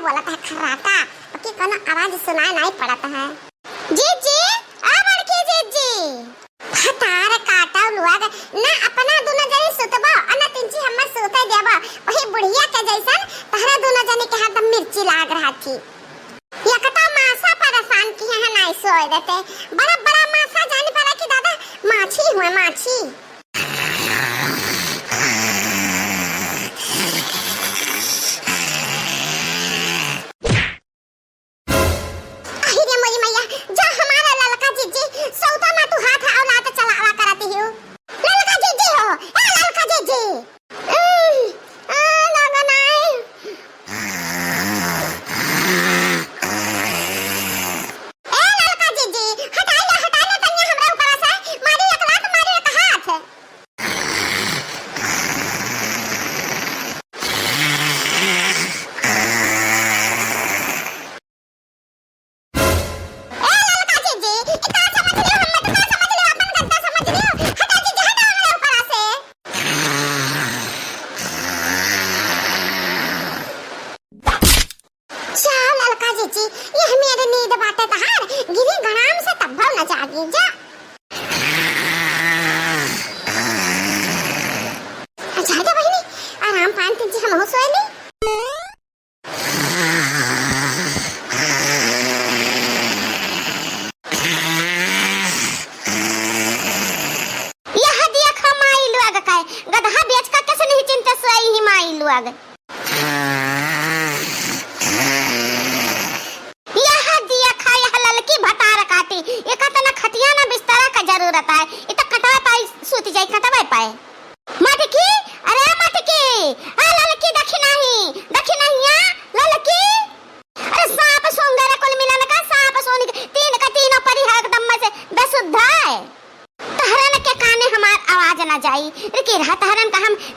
बोला था खराटा कि कोनो आवाज सुनाई नहीं पड़ता है। जीजी आ बड़की जीजी फटार काटा लुआग ना अपना दोनों जने सुतबा और ना तिनची हमर सुते देबा वही बुढ़िया के जैसन तहरा दोनों जने के हाथ में मिर्ची लाग रहा थी। या कता मासा परेशान किए हैं नहीं सोए देते बड़ा बड़ा मासा जाने पड़ा कि दादा माछी हुए माछी।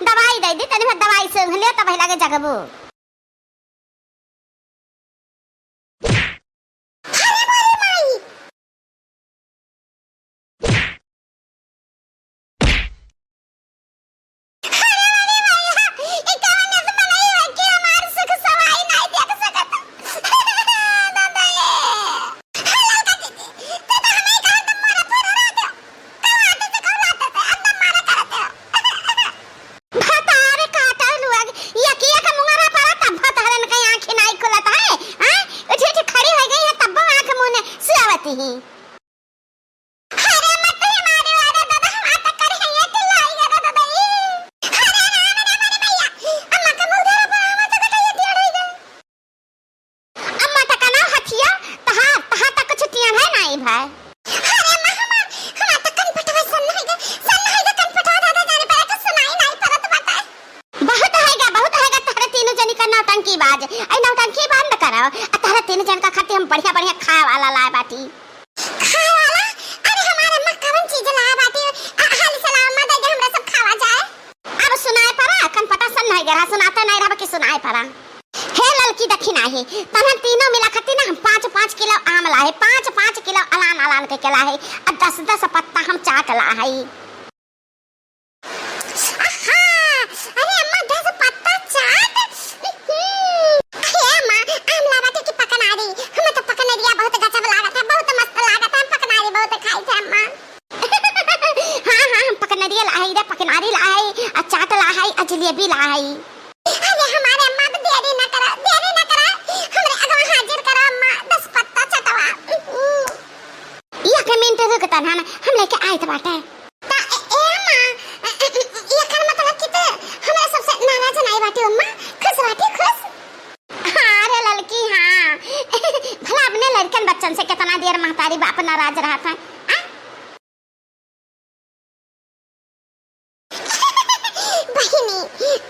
दवाई दे दी तने दवाई से ले तब लगे जगबू। बढ़िया बढ़िया खाए वाला लाए बाटी खाए वाला। अरे हमारे अम्मा कौन चीज लाए बाटी हाल सलामत है हमरा सब खावा जाए। अब सुनाए परा कन पता सन नहीं गरा सुनाता नहीं रहा कि सुनाए परा। हे ललकी दखिना है तन तीनों मिला खती ना हम 5-5 किलो आम लाए 5-5 किलो अलान अलान के केला है और 10-10 पत्ता हम चाट ला है। जलेबी लाई। अरे हमारे अम्मा भी देरी न करा हमरे अगवा हाजिर करा अम्मा 10 पत्ता चटवा। या के मिनट रुक तना हम लेके आए थे बाटे ता ए अम्मा ये कर मतलब कि ते हमरा सबसे नाराज नहीं बाटे अम्मा खुश बाटे खुश। अरे लड़की हां भला अपने लड़कन बच्चन से कितना देर महतारी बाप नाराज रहा था।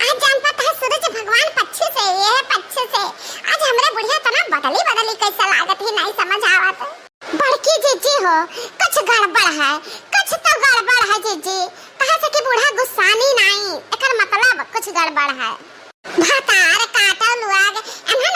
आज जान पता है सूरज भगवान पक्षी से आज हमरे बुढ़िया तना बदली कैसा लागत है नहीं समझ आवत। बड़की जीजी हो कुछ गड़बड़ है जीजी कहा से कि बूढ़ा गुस्सानी नहीं एकर मतलब कुछ गड़बड़ है। भातार काटल लुआग एमन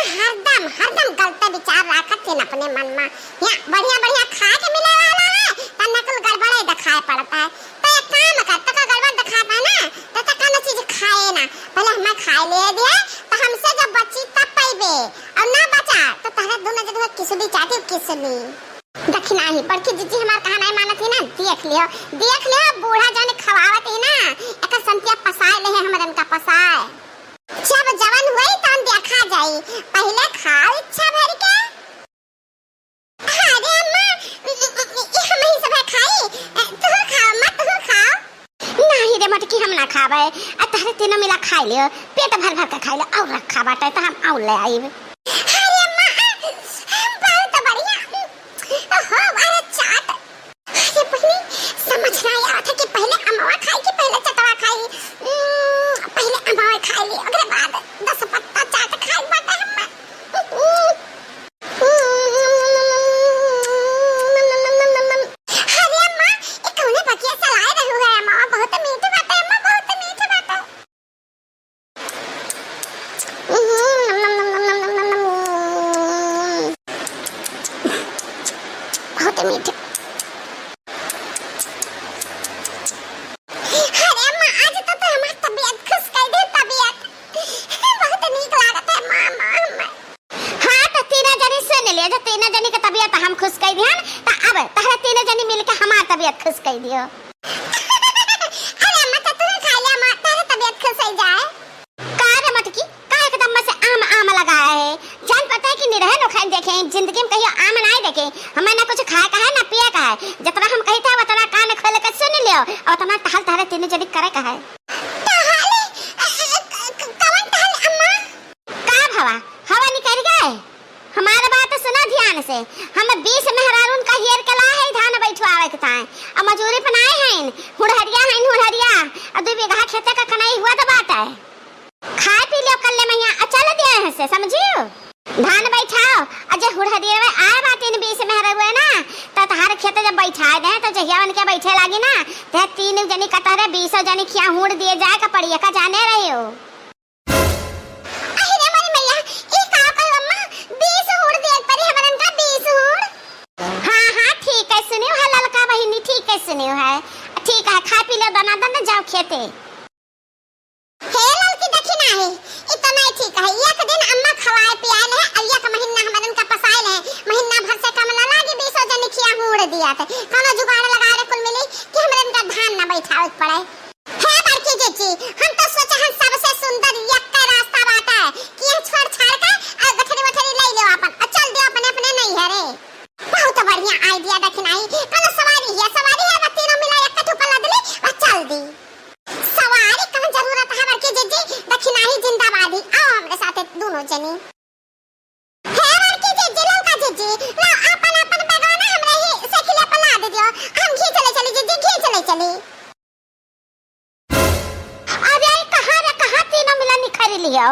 हरदम गलत विचार राखत थे अपने मन में या बढ़िया खा के मिले वाला है तना कुल गड़बड़ है दिखाए पड़ता है। तो एक काम कर तका गड़बड़ दिखाता है ना तो तका न चीज खाए ना पहले हम खाए ले दिए तो हमसे जब बची तब पाइबे और का तारा दोनों जगह किसली चाहती किसली दक्षिणा ही बड़की जीजी हमार कहा नहीं मानत है ना देख लियो बूढ़ा जाने खवावत है ना एकर संतिया पसाए ले हमरन का पसाए जब जवान हुई तन देखा जाई पहले खाओ इच्छा भर के अरे अम्मा ये हम ही सब खाई तू खाओ मत तू खाओ नहीं रे मटकी हम ना खावे आ तारे तीनों मिला खा लियो पेट भर भर के खा लियो और रखा बाटे त हम और ले आई अरे अम्मा हम बहुत बढ़िया ओहो अरे चाट अरे बहनी समझ ना आया था कि पहले अम्मा खाई कि पहले चटवा खाई पहले अम्मा खाई ली ओकरे बाद 10 पत्ता चाट खाई बाटे हम अरे अम्मा ये कौन बकिया सलाए रहू है अम्मा बहुत मीठी बाटे अम्मा बहुत मीठी बाटे बहुत मीठी अरे अम्मा आज तो हमारी तबीयत खुश कर दे तबीयत बहुत नीक लागत है मामा हाँ तो तीनों जनी सुन लियो जो तीनों जनी की तबीयत हम खुश कर दिहन तो अब तहरा तीनों जनी मिलके हमार तबीयत खुश कर दियो अरे अम्मा तो तू खा ले अम्मा तेरा तबीयत खुश हो जाए का रे मटकी का एकदम से आम लगाया है जान पता है कि नहीं रहे नो खाए देखे जिंदगी में कहियो आम नहीं देखे हमें ना कुछ खाए का है ना पिए का है जितना हम कहते हैं उतना कान खोल के सुन लियो और उतना टहल तारे तीनों जनी करे का है कौन टहल अम्मा का भवा हवा निकल गए हमारे बात सुना ध्यान से हम 20 मेहरारून का हेर के लाए है धान बैठवावे के ताए अब मजूरी पर आए हैं हुड़हरिया और 2 बीघा खेते का कनाई हुआ तो बात है खाए पी लियो कल्ले मैया चल दिए हैं से समझियो धान बैठाओ अजय हुड़हरिया में आए बात इन 20 मेहरारू है ना तो तहार खेते जब बैठा दे तो जहिया बन के बैठे लागी ना ते 3 जनी कटहरे 20 जनी खिया हुड़ दिए जाए का पड़िया का जाने रहे हो अरे मेरी मैया ई का कहो अम्मा 20 हुड़ दिए पर हमरन का 20 हुड़ हां ठीक है सुनियो है ललका बहिनी ठीक है सुनियो है ठीक है खा पी लो दाना दाना जाओ खेते हे ललकी दक्षिणा है इतना ही ठीक है एक दिन अम्मा खवाए पियाए है अलिया का महीना हमरन का पसाए है महीना भर से कम ना लागे 20 जनी खिया हुड़ दिया थे कोनो जुगाड़ लगा रे कुल मिली कि हमरन का धान ना बैठावे पड़े हे बड़की जीजी हम तो सोचे हम सबसे सुंदर एक का रास्ता बाटा है कि हम छोड़ छाड़ के और गठरी ले लो अपन और चल दियो अपने अपने नहीं है रे बहुत बढ़िया आईडिया दक्षिणाई कोनो सवारी है तीनों मिला एक ठुका लदली और चल दी सवारी कौन जरूरत है बड़की जीजी दक्षिणाई जिंदाबादी आओ हमरे साथ दोनों जनी हे बड़की जीजी लौका जीजी लो अपन बेगाना हमरे ही साइकिल पे ला दे दियो हम खींच ले चली जीजी खींच ले चली अरे कहां तीनों मिला निखर लियो